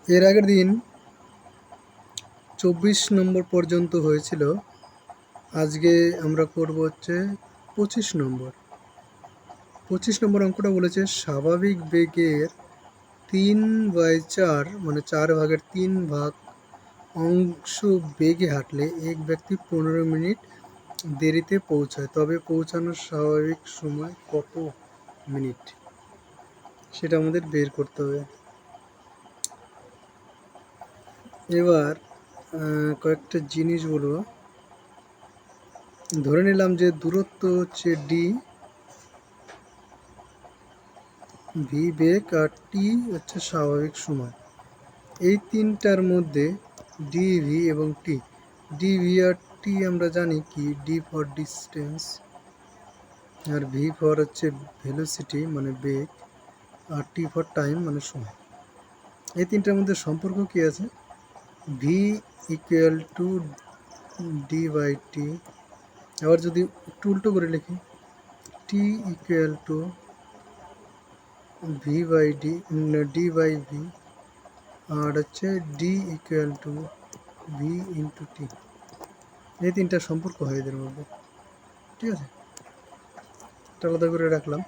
এর আগের দিন 24 নম্বর পর্যন্ত হয়েছিল, আজকে আমরা করব হচ্ছে 25 নম্বর। 25 নম্বর অঙ্কটা বলেছে স্বাভাবিক বেগের 3/4 মানে 4/3 অংশ বেগে হাঁটলে এক ব্যক্তি 15 মিনিট দেরিতে পৌঁছায়, তবে পৌঁছানোর স্বাভাবিক সময় কত মিনিট, সেটা আমাদের বের করতে হবে। এবার কয়েকটা জিনিস বলবো। ধরে নিলাম যে দূরত্ব হচ্ছে ডি, ভি বেগ আর টি হচ্ছে স্বাভাবিক সময়। এই তিনটার মধ্যে ডি, ভি এবং টি, ডি, ভি আর টি আমরা জানি কি, ডি ফর ডিস্টেন্স আর ভি ফর হচ্ছে ভেলোসিটি মানে বেগ আর টি ফর টাইম মানে সময়। এই তিনটার মধ্যে সম্পর্ক কি আছে? V equal to D by T. আবার যদি একটু উল্টো করে লিখি, T equal to V by D, D by V, আর হচ্ছে D equal to V into T. এই তিনটা সম্পর্ক হয় এদের মধ্যে, ঠিক আছে? এটা আলাদা করে রাখলাম।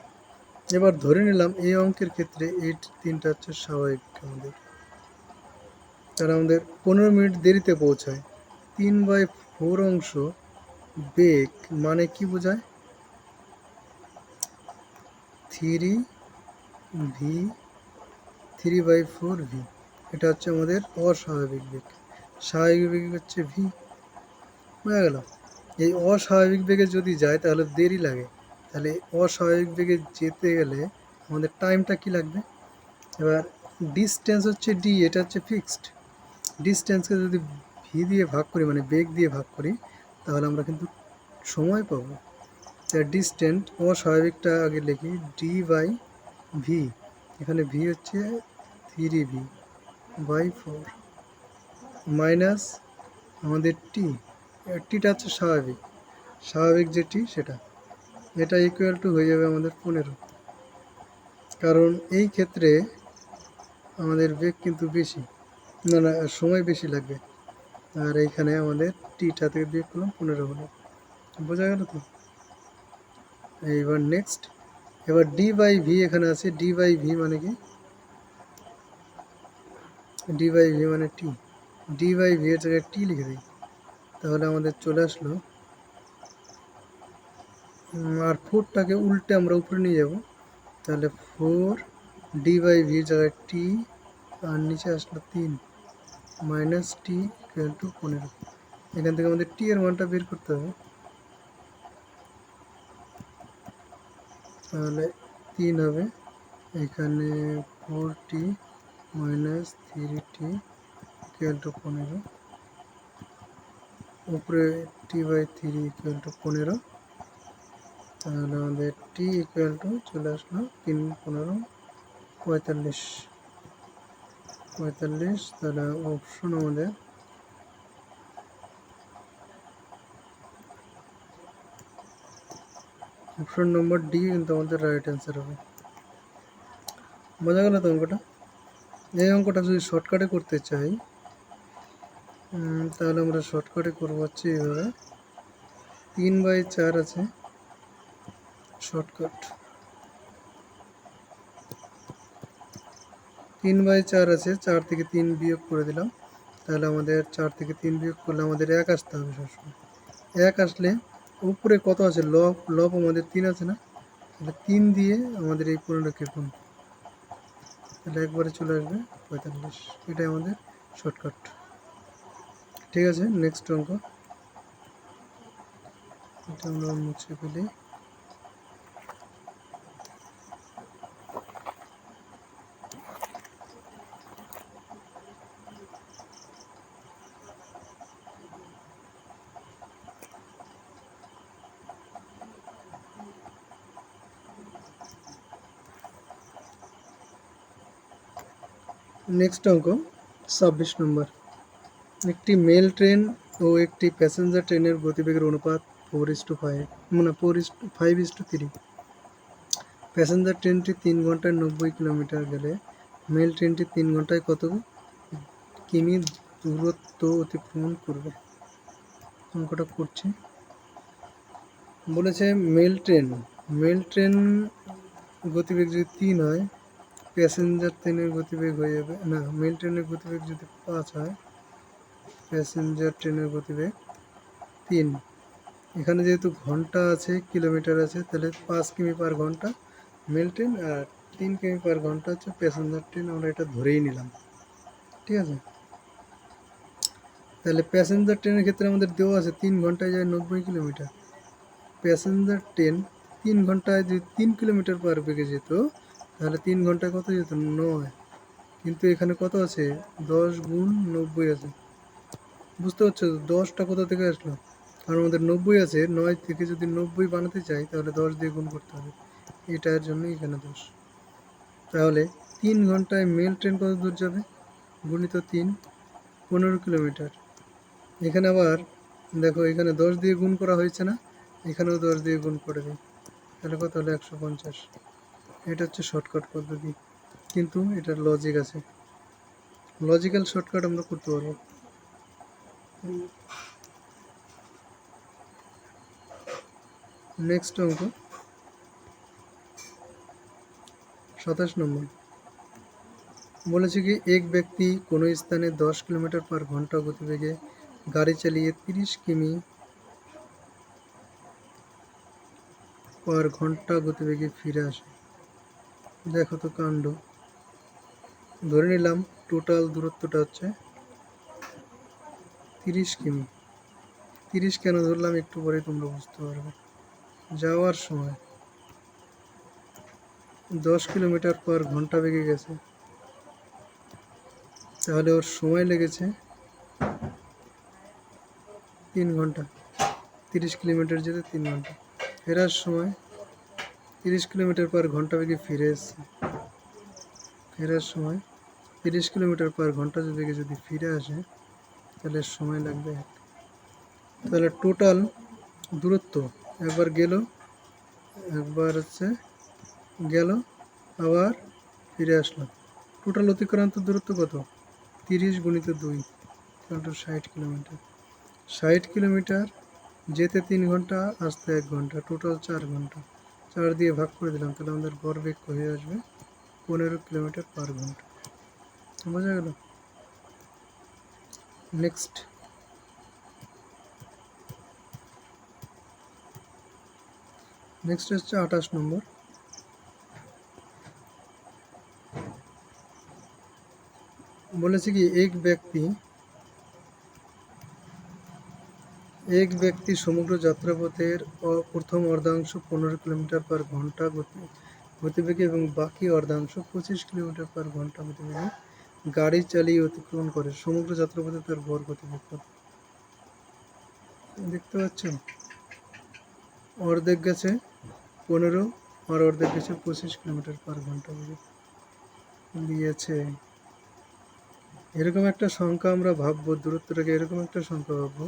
এবার ধরে নিলাম এই অঙ্কের ক্ষেত্রে এই তিনটা হচ্ছে স্বাভাবিক আমাদের, তারা আমাদের 15 মিনিট দেরিতে পৌঁছায়। 3/4 অংশ বেগ মানে কি বোঝায়? 3 ভি, 3/4 ভি, এটা হচ্ছে আমাদের অস্বাভাবিক বেগ। স্বাভাবিক বেগ হচ্ছে ভি, বোঝা গেল? এই অস্বাভাবিক বেগে যদি যায় তাহলে দেরি লাগে, তাহলে অস্বাভাবিক বেগে যেতে গেলে আমাদের টাইমটা কি লাগবে? এবার ডিস্টেন্স হচ্ছে ডি, এটা হচ্ছে ফিক্সড। ডিস্টেন্সকে যদি ভি দিয়ে ভাগ করি মানে বেগ দিয়ে ভাগ করি, তাহলে আমরা কিন্তু সময় পাবো। তাই ডিস্টেন্স অস্বাভাবিকটা আগে লিখি, ডি বাই ভি, এখানে ভি হচ্ছে 3v/4 মাইনাস আমাদের টি, টিটা হচ্ছে স্বাভাবিক, স্বাভাবিক যে টি সেটা, এটা ইকুয়াল টু হয়ে যাবে আমাদের 15, কারণ এই ক্ষেত্রে আমাদের বেগ কিন্তু বেশি, না না সময় বেশি লাগবে, আর এইখানে আমাদের টিটা থেকে বিয়োগ করলাম 15 হলো। বোঝা গেল তো? এইবার নেক্সট, এবার ডি বাই ভি এখানে আছে, ডি বাই ভি মানে কি? ডি বাই ভি মানে টি, ডি বাই ভি এর জায়গায় টি লিখে দিই, তাহলে আমাদের চলে আসলো। আর 4টাকে উল্টে আমরা উপরে নিয়ে যাব, তাহলে 4 ডি বাই ভির জায়গায় টি, আর নিচে আসলো 3 মাইনাস টি ইকুয়াল টু 15। এখান থেকে আমাদের টি এর মানটা বের করতে হবে, তাহলে 3 হবে, এখানে 4t minus 3t equal to 15, উপরে টি বাই 3 ইকুয়াল টু 15, তাহলে আমাদের টি ইকুয়াল টু চলে আসলো 3 15 45, তাহলে অপশন আমাদের অপশন নম্বর ডি কিন্তু আমাদের রাইট অ্যান্সার হবে। বোঝা গেল তো অঙ্কটা? এই অঙ্কটা যদি শর্টকাটে করতে চাই, তাহলে আমরা শর্টকাটে করবো হচ্ছে এইভাবে, 3/4 আছে শর্টকাট, 3/4 আছে, 4 থেকে 3 বিয়োগ করে দিলাম, তাহলে আমাদের 4 থেকে 3 বিয়োগ করলে আমাদের 1 আসতে হবে সবসময়। 1 আসলে উপরে কত আছে? লব, লব আমাদের 3 আছে না, তাহলে 3 দিয়ে আমাদের এই 15কে গুণ, তাহলে একবারে চলে আসবে 45। এটাই আমাদের শর্টকাট। ঠিক আছে, নেক্সট অঙ্ক, এটা আমরা মুছে ফেলি। নেক্সট অঙ্ক 26 নম্বর। একটি মেল ট্রেন ও একটি প্যাসেঞ্জার ট্রেনের গতিবেগের অনুপাত 4:5 মানে 5:3। প্যাসেঞ্জার ট্রেনটি 3 ঘন্টায় 90 কিলোমিটার গেলে মেল ট্রেনটি 3 ঘন্টায় কত কিমি দূরত্ব অতিক্রমণ করবে। অঙ্কটা করছি। বলেছে মেল ট্রেন গতিবেগ যদি 3 হয়, প্যাসেঞ্জার ট্রেনের গতিবেগ হয়ে যাবে, না, মেল ট্রেনের গতিবেগ যদি 5 হয়, প্যাসেঞ্জার ট্রেনের গতিবেগ 3। এখানে যেহেতু ঘন্টা আছে, কিলোমিটার আছে, তাহলে 5 কিমি পার ঘন্টা মেল ট্রেন আর 3 কিমি পার ঘন্টা হচ্ছে প্যাসেঞ্জার ট্রেন। আমরা এটা ধরেই নিলাম, ঠিক আছে। তাহলে প্যাসেঞ্জার ট্রেনের ক্ষেত্রে আমাদের দেওয়া আছে 3 ঘন্টায় যায় 90 কিলোমিটার। প্যাসেঞ্জার ট্রেন 3 ঘন্টায় যদি 3 কিলোমিটার পার বেগে যেত, তাহলে 3 ঘন্টায় কত যেত? 9। কিন্তু এখানে কত আছে? 10 গুণ 90 আছে। বুঝতে পারছো 10টা কোথা থেকে আসলো? কারণ আমাদের 90 আছে, 9 থেকে যদি 90 বানাতে চাই তাহলে 10 দিয়ে গুণ করতে হবে। এটার জন্য এখানে 10। তাহলে 3 ঘন্টায় মেল ট্রেন কত দূর যাবে? গুণিত 3, 15 কিলোমিটার। এখানে আবার দেখো, এখানে 10 দিয়ে গুণ করা হয়েছে না, এখানেও 10 দিয়ে গুণ করে দিই, তাহলে কত হলো? 150। এটা হচ্ছে শর্টকাট পদ্ধতি, কিন্তু এটার লজিক আছে। লজিক্যাল শর্টকাট আমরা করতে পারবো। নেক্সট অঙ্ক 27 নম্বর। বলেছে কি এক ব্যক্তি কোনো স্থানে 10 কিলোমিটার পার ঘন্টা গতিবেগে গাড়ি চালিয়ে 30 কিমি পার ঘন্টা গতিবেগে ফিরে আসে। দেখো তো কাণ্ড। ধরে নিলাম টোটাল দূরত্বটা হচ্ছে 30 কিমি। 30 কেন ধরলাম একটু পরে তোমরা বুঝতে পারবে। যাওয়ার সময় 10 কিলোমিটার পার ঘন্টা বেগে গেছে, তাহলে ওর সময় লেগেছে 3 ঘন্টা। 30 কিলোমিটার যেতে 3 ঘন্টা। ফেরার সময় 30 কিলোমিটার পার ঘন্টা বেগে ফিরে এসছে। ফেরার সময় 30 কিলোমিটার পার ঘন্টা বেগে যদি ফিরে আসে, তাহলে সময় লাগবে 1। তাহলে টোটাল দূরত্ব, একবার গেল, একবার হচ্ছে গেল, আবার ফিরে আসলো, টোটাল অতিক্রান্ত দূরত্ব কত? 30 গুণিত 2 = 60 কিলোমিটার। 60 কিলোমিটার যেতে 3 ঘন্টা, আসতে 1 ঘন্টা, টোটাল 4 ঘন্টা। 4 দিয়ে ভাগ করে দিলাম, তাহলে আমাদের গড়বেগ হয়ে আসবে 15 কিলোমিটার পার ঘন্টা। বোঝা গেল? নেক্সট হচ্ছে 28 নম্বর। বলেছে কি এক ব্যক্তি সমগ্র যাত্রাপথের প্রথম অর্ধাংশ 15 কিলোমিটার পার ঘন্টা গতিবেগে এবং বাকি অর্ধাংশ 25 কিলোমিটার পার ঘন্টা গতিবেগে গাড়ি চালিয়ে অতিক্রমণ করে। সমগ্র যাত্রাপথে তার গড় গতিবেগ কত? দেখতে পাচ্ছ, অর্ধেক গেছে 15 আর অর্ধেক গেছে 25 কিলোমিটার পার ঘন্টা বেগে দিয়েছে। এরকম একটা সংখ্যা আমরা ভাববো, দূরত্বটাকে এরকম একটা সংখ্যা ভাববো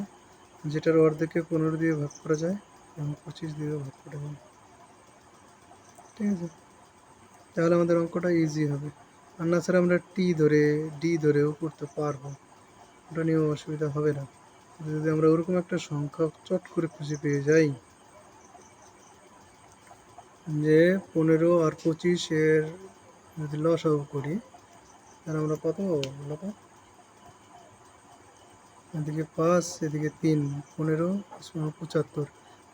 যেটার অর্ধেককে 15 দিয়ে ভাগ করা যায় এবং 25 দিয়ে ভাগ করা যায়। ঠিক আছে, তাহলে আমাদের অঙ্কটা ইজি হবে। আর না ছাড়া আমরা ডি ধরেও করতে পারবো, ওটা নিয়েও অসুবিধা হবে না। যদি আমরা ওরকম একটা সংখ্যা চট করে খুঁজে পেয়ে যাই যে 15 আর 25 এর যদি লসাগু করি, তাহলে আমরা কত পাবো বলো তো? এদিকে 5, এদিকে 3, 15, 75।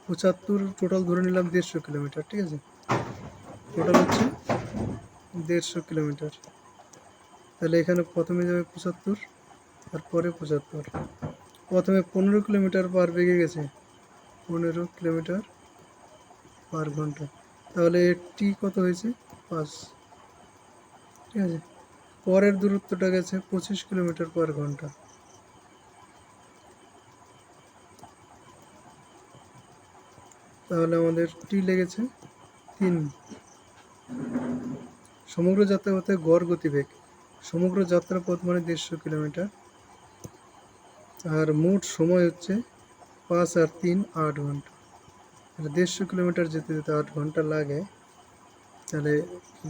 75 টোটাল ধরে নিলাম 150 কিলোমিটার। ঠিক আছে, টোটাল হচ্ছে 150 কিলোমিটার। তাহলে এখানে প্রথমে যাবে 75, তারপরে 75। প্রথমে 15 কিলোমিটার পার বেগে গেছে, 15 কিলোমিটার পার ঘন্টা। তাহলে টি কত হয়েছে? 5। ঠিক আছে, পরের দূরত্বটা গেছে 25 কিলোমিটার পার ঘন্টা। তাহলে আমাদের টি লেগেছে 3। সমগ্র যাত্রাপথে গড় গতিবেগ, সমগ্র যাত্রাপথ মানে 150 কিলোমিটার, আর মোট সময় হচ্ছে 5 আর 3 8 ঘন্টা। 150 কিলোমিটার যেতে যেতে 8 ঘন্টা লাগে, তাহলে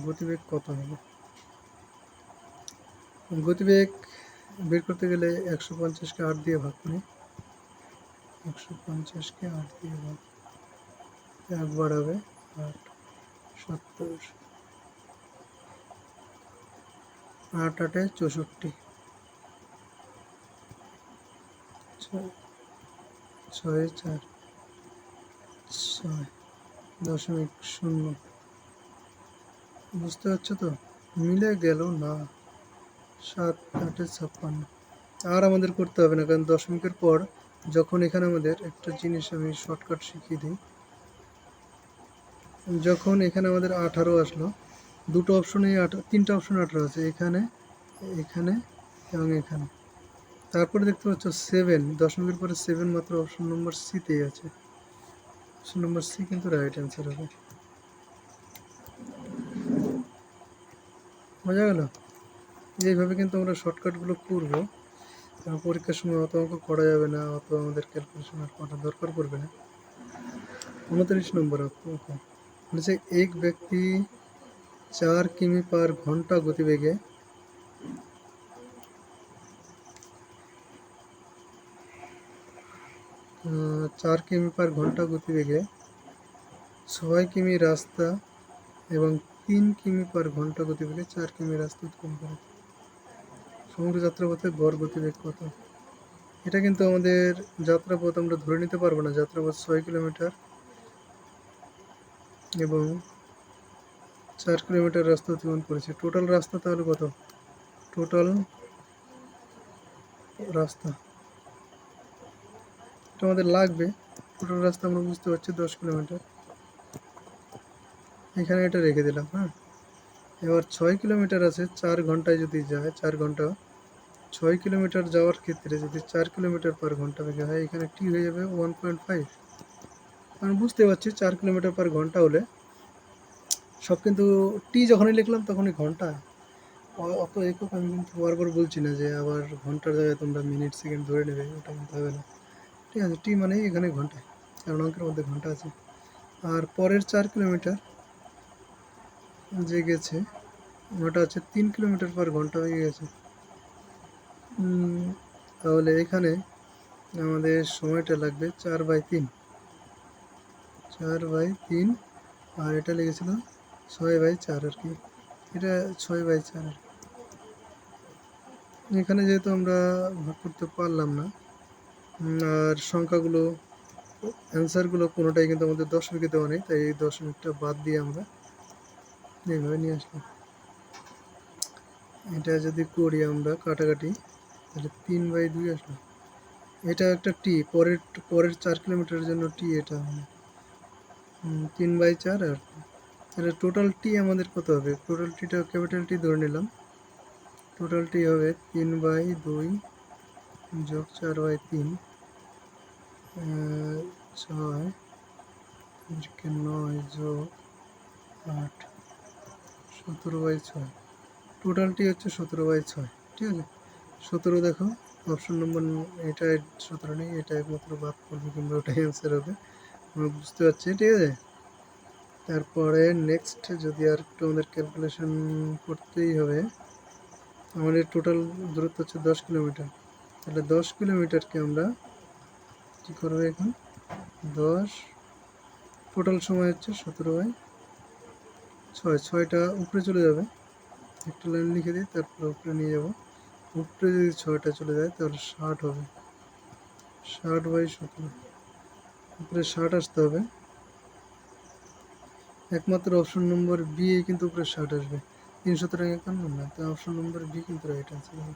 গতিবেগ কত হবে? গতিবেগ বের করতে গেলে 150কে 8 দিয়ে ভাগ করি, 150কে 8 দিয়ে ভাগ, 1 বাড়াবে 8, 70, 8 8 64, 6 4 6.0, বুঝতে পারছো তো? মিলে গেল না। 7 8 56। আর আমাদের করতে হবে না, কারণ দশমিকের পর যখন এখানে আমাদের একটা জিনিস আমি শর্টকাট শিখিয়ে দিই, যখন এখানে আমাদের 18 আসলো, দুটো অপশনে 3টা অপশন 18 আছে, এখানে, এখানে এবং এখানে। তারপরে দেখতে পাচ্ছ 7, দশমিকের পরে 7 মাত্র অপশন নম্বর সিতেই আছে। অপশন নম্বর সি কিন্তু রাইট অ্যান্সার হবে। বোঝা গেল? এইভাবে কিন্তু আমরা শর্টকাটগুলো করবো। পরীক্ষার সময় অত অঙ্ক করা যাবে না, অত আমাদের ক্যালকুলেশন আর করার দরকার পড়বে না। 29 নম্বর বলেছে এক ব্যক্তি 4 কিমি পার ঘন্টা গতিবেগে 4 কিমি পার ঘন্টা গতিবেগে 6 কিমি রাস্তা এবং 3 কিমি পার ঘন্টা গতিবেগে 4 কিমি রাস্তা অতিক্রম করে। সমগ্র যাত্রাপথে গড় গতিবেগ কত? এটা কিন্তু আমাদের যাত্রাপথ আমরা ধরে নিতে পারবো না। যাত্রাপথ 6 কিলোমিটার এবং 4 কিলোমিটার রাস্তা অতিক্রম করেছে। টোটাল রাস্তা তাহলে কত? টোটাল রাস্তা এটা আমাদের লাগবে। টোটাল রাস্তা আমরা বুঝতে পারছি 10 কিলোমিটার। এখানে এটা রেখে দিলাম। হ্যাঁ, এবার 6 কিলোমিটার আছে, 4 ঘন্টায় যদি যায়, 4 ঘন্টা, 6 কিলোমিটার যাওয়ার ক্ষেত্রে যদি 4 কিলোমিটার পার ঘন্টা বেগে হয়, এখানে টি হয়ে যাবে 1.5। কারণ বুঝতে পারছি 4 কিলোমিটার পার ঘন্টা হলে সব কিন্তু টি যখনই লিখলাম তখনই ঘন্টা। অত একক আমি কিন্তু বারবার বলছি না যে আবার ঘন্টার জায়গায় তোমরা মিনিট সেকেন্ড ধরে নেবে, ওটা কিন্তু হবে না। ঠিক আছে, টি মানেই এখানে ঘন্টায়, কারণ অঙ্কের মধ্যে ঘন্টা আছে। আর পরের 4 কিলোমিটার যে গেছে ওটা হচ্ছে 3 কিলোমিটার পার ঘন্টা হয়ে গেছে। তাহলে এখানে আমাদের সময়টা লাগবে 4/3, 4/3, আর এটা লেগেছিল 6/4 আর কি, এটা 6/4 আর কি। এখানে যেহেতু আমরা ভাগ করতে পারলাম না, আর সংখ্যাগুলো অ্যান্সারগুলো কোনোটাই কিন্তু আমাদের দশমিকে দেওয়া নেই, তাই এই দশমিকটা বাদ দিয়ে আমরা এইভাবে নিয়ে আসলাম। এটা যদি করি আমরা কাটাকাটি, তাহলে 3/2 আসলো। এটা একটা টি, পরের 4 কিলোমিটারের জন্য টি, এটা 3/4। আর তাহলে টোটাল টি আমাদের কত হবে? টোটাল টিটা ক্যাপিটাল টি ধরে নিলাম। টোটাল টি হবে 3/2 যোগ 4/3, 6, 9 যোগ 8, 17/6। টোটালটি হচ্ছে 17/6। ঠিক আছে, 17 দেখো অপশন নম্বর, এটা 17 নেই, এটা একমাত্র বাদ করবে কিংবা ওটাই অ্যান্সার হবে, আমরা বুঝতে পারছি। ঠিক আছে, তারপরে নেক্সট যদি আর একটু আমাদের ক্যালকুলেশন করতেই হবে। আমাদের টোটাল দূরত্ব হচ্ছে 10 কিলোমিটার, তাহলে 10 কিলোমিটারকে আমরা কী করবো এখন? 10, টোটাল সময় হচ্ছে 17/6, 6টা উপরে চলে যাবে, একটা লাইন লিখে দিই, তারপরে উপরে নিয়ে যাব। উপরে যদি 6টা চলে যায় তাহলে 60 হবে, 60/17, উপরে 60 আসতে হবে। একমাত্র অপশন নম্বর বি কিন্তু উপরে 60 আসবে, 351 না, তো অপশন নম্বর বি কিন্তু রাইট আনসার হবে,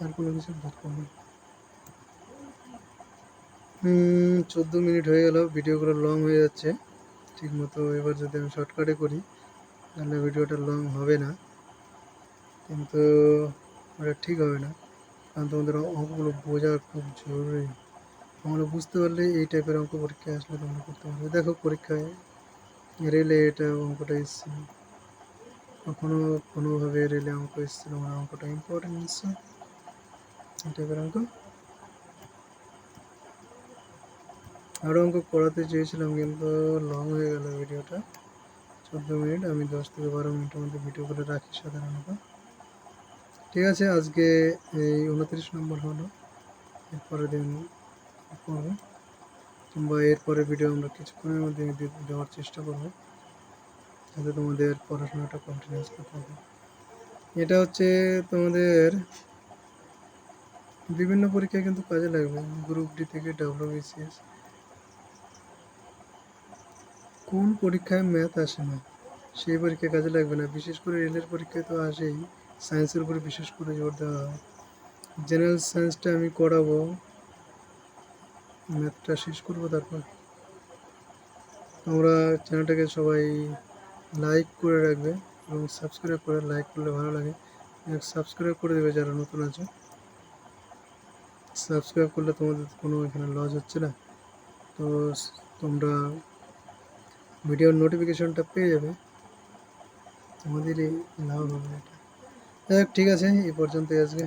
আর কোনো কিছু দরকার নেই। 14 মিনিট হয়ে গেল, ভিডিওগুলো লং হয়ে যাচ্ছে ঠিক মতো। এবার যদি আমি শর্টকাটে করি তাহলে ভিডিওটা লং হবে না, কিন্তু ওটা ঠিক হবে না, কারণ তোমাদের অঙ্কগুলো বোঝা খুব জরুরি। তোমরা বুঝতে পারলে এই টাইপের অঙ্ক পরীক্ষায় আসলে তোমরা করতে পারবে। দেখো পরীক্ষায় রেলে এটা অঙ্কটা এসেছিল, কোনোভাবে রেলে অঙ্ক এসেছিল, মানে অঙ্কটা ইম্পর্টেন্ট নিশ্চয় এই টাইপের অঙ্ক। আরও অঙ্ক করাতে চেয়েছিলাম কিন্তু লং হয়ে গেল ভিডিওটা, 14 মিনিট। আমি 10 থেকে 12 মিনিটের মধ্যে ভিডিও করে রাখি সাধারণত। ঠিক আছে, আজকে এই 29 নম্বর হলো, এরপরে দিন করবো, কিংবা এরপরে ভিডিও আমরা কিছুক্ষণের মধ্যে দেওয়ার চেষ্টা করবো, যাতে তোমাদের পড়াশোনাটা কন্টিনিউয়াসলি থাকে। এটা হচ্ছে তোমাদের বিভিন্ন পরীক্ষায় কিন্তু কাজে লাগবে, গ্রুপ ডি থেকে WBCS। কোন পরীক্ষায় ম্যাথ আসে না সেই পরীক্ষায় কাজে লাগবে না, বিশেষ করে রেলের পরীক্ষায় তো আসেই। সায়েন্সের উপরে বিশেষ করে জোর দেওয়া হয়। জেনারেল সায়েন্সটা আমি করাবো, ম্যাথটা শেষ করবো, তারপর তোমরা চ্যানেলটাকে সবাই লাইক করে রাখবে এবং সাবস্ক্রাইব করে, লাইক করলে ভালো লাগে, সাবস্ক্রাইব করে দেবে যারা নতুন আছে। সাবস্ক্রাইব করলে তোমাদের কোনো এখানে লস হচ্ছে না, তো তোমরা ভিডিওর নোটিফিকেশনটা পেয়ে যাবে, তোমাদেরই লাভ হবে এটা। যাই হোক, ঠিক আছে, এই পর্যন্তই আজকে।